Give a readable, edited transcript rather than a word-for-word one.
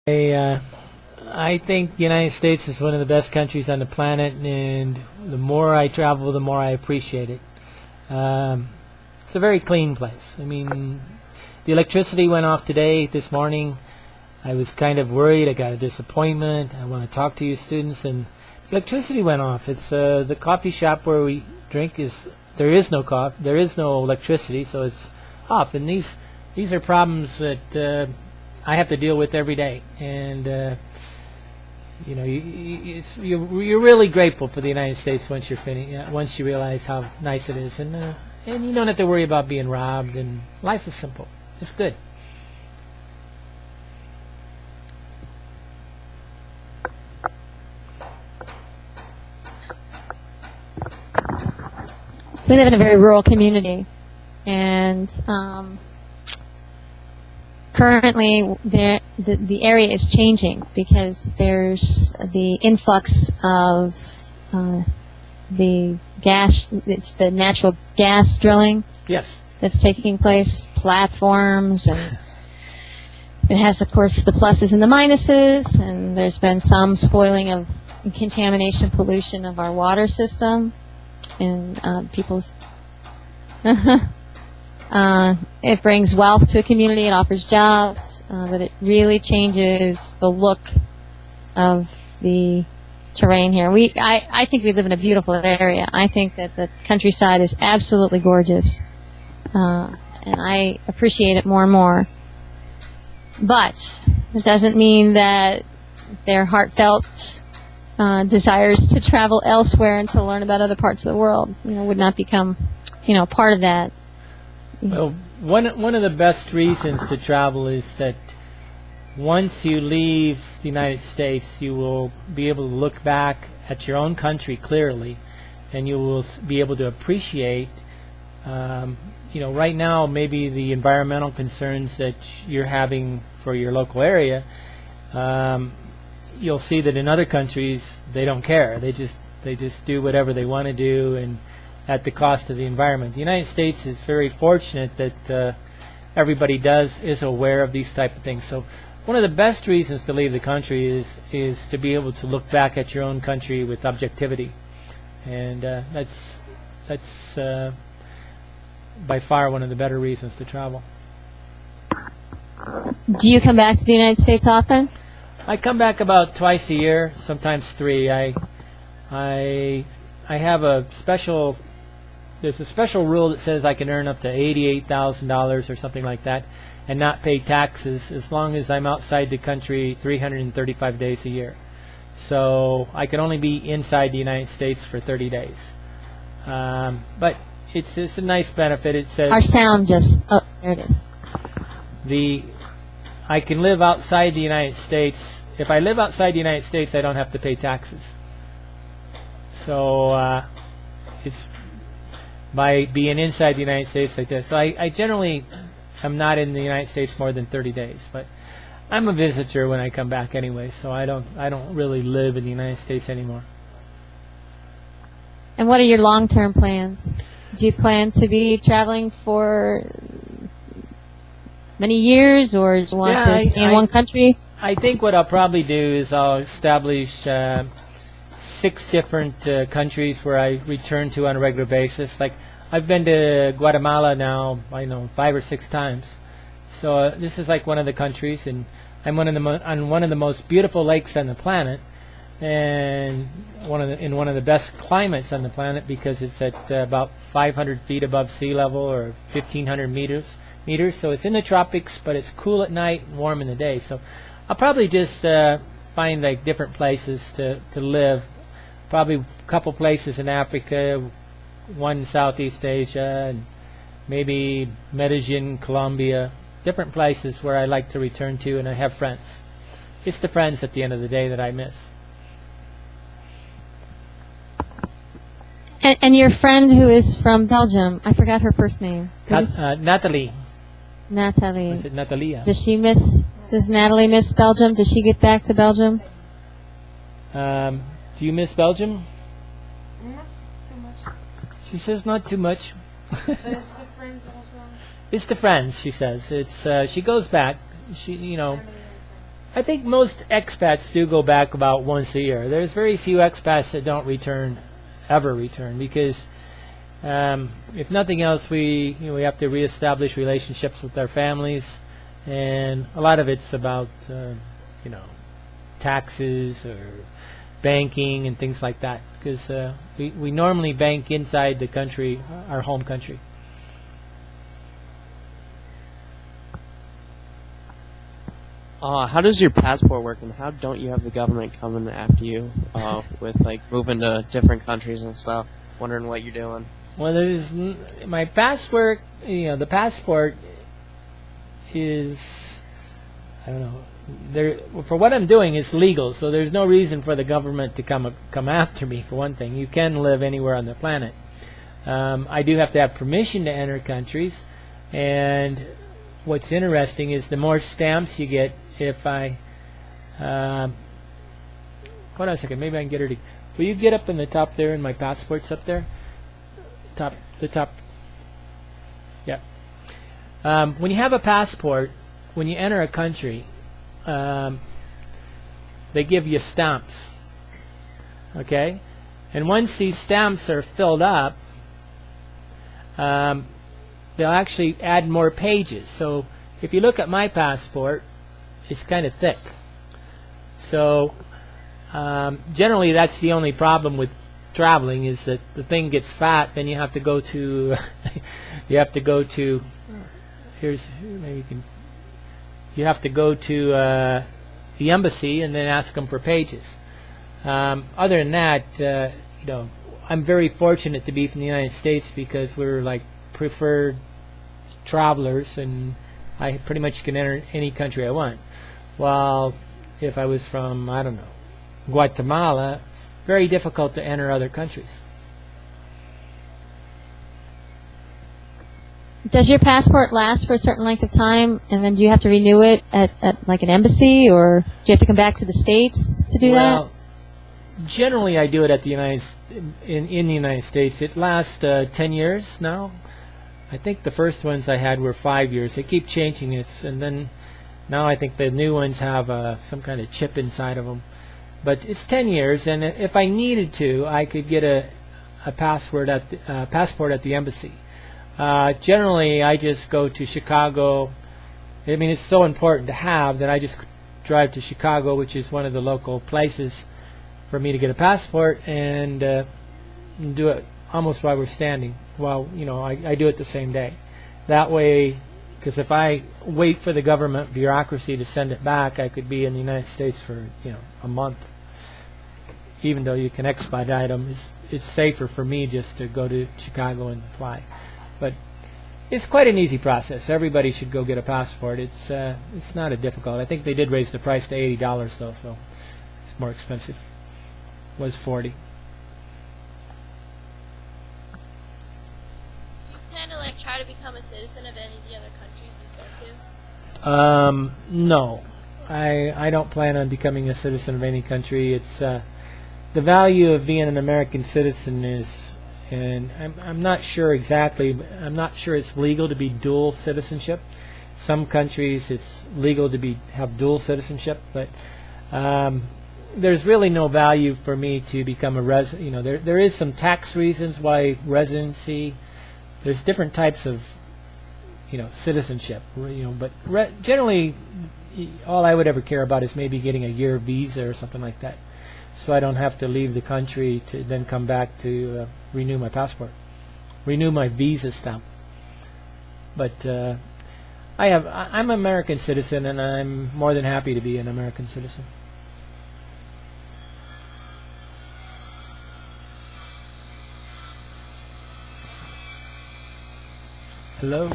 I, I think the United States is one of the best countries on the planet, and the more I travel, the more I appreciate it. It's a very clean place. I mean, the electricity went off this morning. I was kind of worried. I got a disappointment. I want to talk to you students, and the electricity went off. It's the coffee shop where we drink there is no electricity, so it's off. And these are problems that I have to deal with every day, and you're really grateful for the United States once you're finished. Once you realize how nice it is, and you don't have to worry about being robbed, and life is simple. It's good. We live in a very rural community, and currently the area is changing because there's the influx of the gas. It's the natural gas drilling. Yes. That's taking place, platforms, and it has, of course, the pluses and the minuses, and there's been some spoiling of contamination, pollution of our water system, and people's... it brings wealth to a community, it offers jobs, but it really changes the look of the terrain here. I think we live in a beautiful area. I think that the countryside is absolutely gorgeous, and I appreciate it more and more. But it doesn't mean that their heartfelt desires to travel elsewhere and to learn about other parts of the world, would not become, part of that. Well, one of the best reasons to travel is that once you leave the United States, you will be able to look back at your own country clearly, and you will be able to appreciate, right now maybe the environmental concerns that you're having for your local area. You'll see that in other countries they don't care. They just do whatever they want to do, and at the cost of the environment. The United States is very fortunate that everybody is aware of these type of things. So one of the best reasons to leave the country is to be able to look back at your own country with objectivity, and that's by far one of the better reasons to travel. Do you come back to the United States often? I come back about twice a year, sometimes three. I have there's a special rule that says I can earn up to $88,000 or something like that and not pay taxes as long as I'm outside the country 335 days a year. So I can only be inside the United States for 30 days. But it's a nice benefit. It says our sound there it is. I can live outside the United States. If I live outside the United States, I don't have to pay taxes. So it's by being inside the United States like this. So I generally am not in the United States more than 30 days, but I'm a visitor when I come back anyway, so I don't really live in the United States anymore. And what are your long-term plans? Do you plan to be traveling for many years, or do you want to stay in one country? I think what I'll probably do is I'll establish 6 different countries where I return to on a regular basis. Like I've been to Guatemala now, 5 or 6 times. So this is like one of the countries, and I'm on one of the most beautiful lakes on the planet, and in one of the best climates on the planet because it's at about 500 feet above sea level, or 1,500 meters. So it's in the tropics, but it's cool at night and warm in the day. So I'll probably just find like different places to live. Probably a couple places in Africa, one in Southeast Asia, and maybe Medellin, Colombia, different places where I like to return to, and I have friends. It's the friends at the end of the day that I miss. And your friend who is from Belgium, I forgot her first name. Natalie. Natalie. Is it Natalia? Does Natalie miss Belgium? Does she get back to Belgium? Do you miss Belgium? Not too much. She says not too much. But it's the friends also. It's the friends, she says. It's she goes back. She I think most expats do go back about once a year. There's very few expats that don't ever return, because if nothing else, we have to reestablish relationships with our families, and a lot of it's about taxes or banking and things like that, because we normally bank inside the country, our home country. How does your passport work, and how don't you have the government coming after you with like moving to different countries and stuff, wondering what you're doing? Well, there's my passport. The passport is, I don't know. For what I'm doing, it's legal, so there's no reason for the government to come after me. For one thing, you can live anywhere on the planet. I do have to have permission to enter countries, and what's interesting is the more stamps you get. If I hold on a second, maybe I can get her to. Will you get up in the top there? And my passport's up there. The top. Yeah. When you have a passport, when you enter a country, they give you stamps. Okay, and once these stamps are filled up, they'll actually add more pages. So if you look at my passport, it's kind of thick. So generally, that's the only problem with traveling, is that the thing gets fat. Then you have to go to you have to go to the embassy and then ask them for pages. Other than that, I'm very fortunate to be from the United States, because we're like preferred travelers, and I pretty much can enter any country I want. While if I was from, I don't know, Guatemala, very difficult to enter other countries. Does your passport last for a certain length of time, and then do you have to renew it at like an embassy, or do you have to come back to the States to do that? Generally, I do it at the in the United States. It lasts 10 years now. I think the first ones I had were 5 years. They keep changing this, and then now I think the new ones have some kind of chip inside of them. But it's 10 years, and if I needed to, I could get a passport at the embassy. Generally, I just go to Chicago. I mean, it's so important to have that I just drive to Chicago, which is one of the local places for me to get a passport, and do it almost while we're standing. Well, I do it the same day. That way, because if I wait for the government bureaucracy to send it back, I could be in the United States for a month. Even though you can expedite them, it's safer for me just to go to Chicago and fly. But it's quite an easy process. Everybody should go get a passport. It's not a difficult. I think they did raise the price to $80 though, so it's more expensive. It was $40. Do you plan to try to become a citizen of any of the other countries you go to? No, I don't plan on becoming a citizen of any country. It's the value of being an American citizen is, and I'm not sure exactly. I'm not sure it's legal to be dual citizenship. Some countries it's legal to have dual citizenship, but there's really no value for me to become a resident. There is some tax reasons why residency. There's different types of citizenship. But generally, all I would ever care about is maybe getting a year visa or something like that, so I don't have to leave the country to then come back to renew my passport, renew my visa stamp. But I'm an American citizen, and I'm more than happy to be an American citizen. Hello.